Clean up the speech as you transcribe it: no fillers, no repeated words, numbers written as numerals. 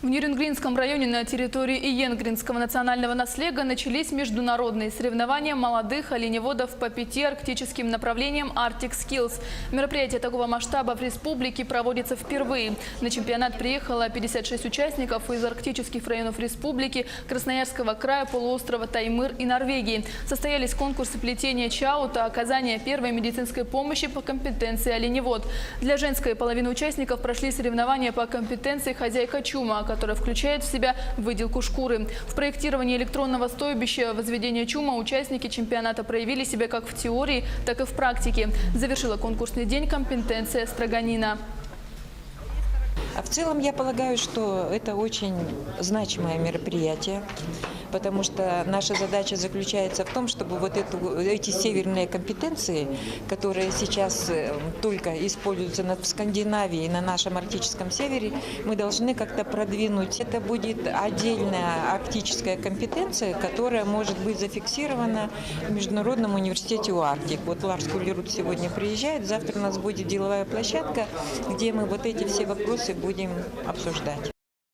В Нерюнгринском районе на территории Иенгринского национального наследия начались международные соревнования молодых оленеводов по 5 арктическим направлениям Arctic Skills. Мероприятие такого масштаба в республике проводится впервые. На чемпионат приехало 56 участников из арктических районов республики, Красноярского края, полуострова Таймыр и Норвегии. Состоялись конкурсы плетения чаута, оказания первой медицинской помощи по компетенции оленевод. Для женской половины участников прошли соревнования по компетенции хозяйка чума, которая включает в себя выделку шкуры. В проектировании электронного стойбища возведения чума участники чемпионата проявили себя как в теории, так и в практике. Завершила конкурсный день компетенция строганина. А в целом я полагаю, что это очень значимое мероприятие, потому что наша задача заключается в том, чтобы вот эти северные компетенции, которые сейчас только используются в Скандинавии и на нашем арктическом севере, мы должны как-то продвинуть. Это будет отдельная арктическая компетенция, которая может быть зафиксирована в Международном университете УАрктик. Вот Ларс Кулерут сегодня приезжает, завтра у нас будет деловая площадка, где мы вот эти все вопросы будем обсуждать.